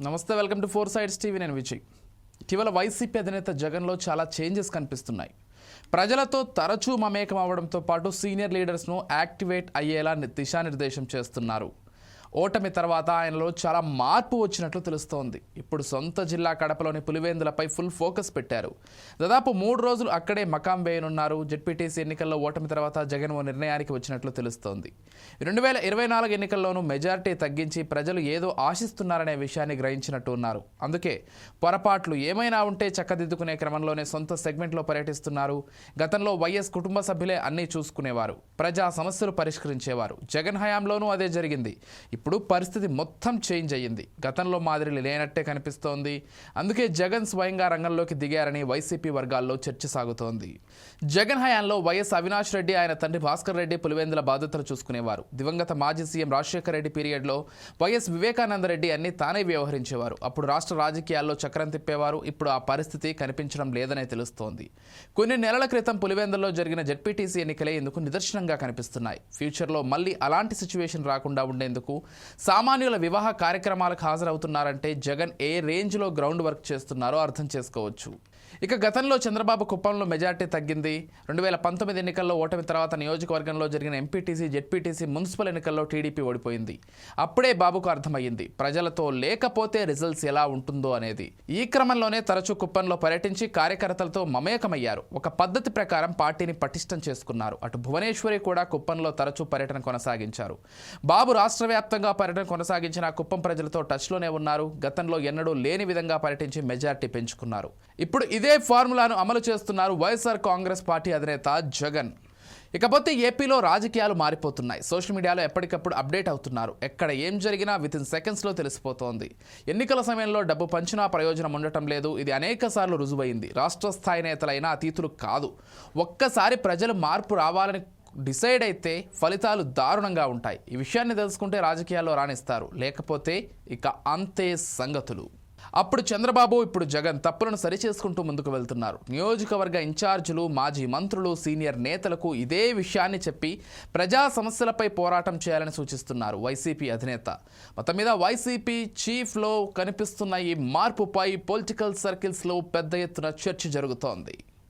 నమస్తే, welcome to four sides TV. నేను విజయ్. ఇటీవల వైసీపీ అధినేత జగన్లో చాలా చేంజెస్ కనిపిస్తున్నాయి. ప్రజలతో తరచూ మమేకం అవడంతో పాటు సీనియర్ లీడర్స్ను యాక్టివేట్ అయ్యేలా దిశానిర్దేశం చేస్తున్నారు. ఓటమి తర్వాత ఆయనలో చాలా మార్పు వచ్చినట్లు తెలుస్తోంది. ఇప్పుడు సొంత జిల్లా కడపలోని పులివెందులపై ఫుల్ ఫోకస్ పెట్టారు. దాదాపు 3 రోజులు అక్కడే మకాం వేయనున్నారు. జెడ్పీటీసీ ఎన్నికల్లో ఓటమి తర్వాత జగన్ ఓ నిర్ణయానికి వచ్చినట్లు తెలుస్తోంది. 2024 ఎన్నికల్లోనూ మెజారిటీ తగ్గించి ప్రజలు ఏదో ఆశిస్తున్నారనే విషయాన్ని గ్రహించినట్టు ఉన్నారు. అందుకే పొరపాట్లు ఏమైనా ఉంటే చక్కదిద్దుకునే క్రమంలోనే సొంత సెగ్మెంట్లో పర్యటిస్తున్నారు. గతంలో వైఎస్ కుటుంబ సభ్యులే అన్నీ చూసుకునేవారు, ప్రజా సమస్యలు పరిష్కరించేవారు. జగన్ హయాంలోనూ అదే జరిగింది. ఇప్పుడు పరిస్థితి మొత్తం చేంజ్ అయ్యింది. గతంలో మాదిరి లేనట్టే కనిపిస్తోంది. అందుకే జగన్ స్వయంగా రంగంలోకి దిగారని వైసీపీ వర్గాల్లో చర్చ సాగుతోంది. జగన్ హయాంలో వైఎస్ అవినాష్ రెడ్డి, ఆయన తండ్రి భాస్కర్ రెడ్డి పులివెందుల బాధ్యతలు చూసుకునేవారు. దివంగత మాజీ సీఎం రాజశేఖర రెడ్డి పీరియడ్లో వైఎస్ వివేకానంద రెడ్డి అన్ని తానే వ్యవహరించేవారు. అప్పుడు రాష్ట్ర రాజకీయాల్లో చక్రం తిప్పేవారు. ఇప్పుడు ఆ పరిస్థితి కనిపించడం లేదనే తెలుస్తోంది. కొన్ని నెలల క్రితం పులివెందుల్లో జరిగిన జెడ్పీటీసీ ఎన్నికలే ఇందుకు నిదర్శనంగా కనిపిస్తున్నాయి. ఫ్యూచర్లో మళ్ళీ అలాంటి సిచ్యువేషన్ రాకుండా ఉండేందుకు సామాన్యుల వివాహ కార్యక్రమాలకు హాజరవుతున్నారంటే జగన్ ఏ రేంజ్లో గ్రౌండ్ వర్క్ చేస్తున్నారో అర్థం చేసుకోవచ్చు. ఇక గతంలో చంద్రబాబు కుప్పంలో మెజార్టీ తగ్గింది. 2019 ఎన్నికల్లో ఓటమి తర్వాత నియోజకవర్గంలో జరిగిన ఎంపీటీసీ, జెడ్పీటీసీ, మున్సిపల్ ఎన్నికల్లో టీడీపీ ఓడిపోయింది. అప్పుడే బాబుకు అర్థమయ్యింది ప్రజలతో లేకపోతే రిజల్ట్స్ ఎలా ఉంటుందో అనేది. ఈ క్రమంలోనే తరచూ కుప్పంలో పర్యటించి కార్యకర్తలతో మమేకమయ్యారు. ఒక పద్ధతి ప్రకారం పార్టీని పటిష్టం చేసుకున్నారు. అటు భువనేశ్వరి కూడా కుప్పంలో తరచూ పర్యటన కొనసాగించారు. బాబు రాష్ట్ర వ్యాప్తంగా పర్యటన కొనసాగించిన కుప్పం ప్రజలతో టచ్లోనే ఉన్నారు. గతంలో ఎన్నడూ లేని విధంగా పర్యటించి మెజార్టీ పెంచుకున్నారు. ఇప్పుడు ఇదే ఫార్ములాను అమలు చేస్తున్నారు వైఎస్ఆర్ కాంగ్రెస్ పార్టీ అధినేత జగన్. ఇకపోతే ఏపీలో రాజకీయాలు మారిపోతున్నాయి. సోషల్ మీడియాలో ఎప్పటికప్పుడు అప్డేట్ అవుతున్నారు. ఎక్కడ ఏం జరిగినా వితిన్ సెకండ్స్లో తెలిసిపోతోంది. ఎన్నికల సమయంలో డబ్బు పంచినా ప్రయోజనం ఉండటం లేదు. ఇది అనేక సార్లు రుజువైంది. రాష్ట్ర స్థాయి నేతలైనా అతీతులు కాదు. ఒక్కసారి ప్రజలు మార్పు రావాలని డిసైడ్ అయితే ఫలితాలు దారుణంగా ఉంటాయి. ఈ విషయాన్ని తెలుసుకుంటే రాజకీయాల్లో రాణిస్తారు, లేకపోతే ఇక అంతే సంగతులు. అప్పుడు చంద్రబాబు, ఇప్పుడు జగన్ తప్పులను సరిచేసుకుంటూ ముందుకు వెళ్తున్నారు. నియోజకవర్గ ఇన్ఛార్జీలు, మాజీ మంత్రులు, సీనియర్ నేతలకు ఇదే విషయాన్ని చెప్పి ప్రజా సమస్యలపై పోరాటం చేయాలని సూచిస్తున్నారు వైసీపీ అధినేత. మొత్తం మీద వైసీపీ చీఫ్లో కనిపిస్తున్న ఈ మార్పుపై పొలిటికల్ సర్కిల్స్లో పెద్ద ఎత్తున చర్చ జరుగుతోంది.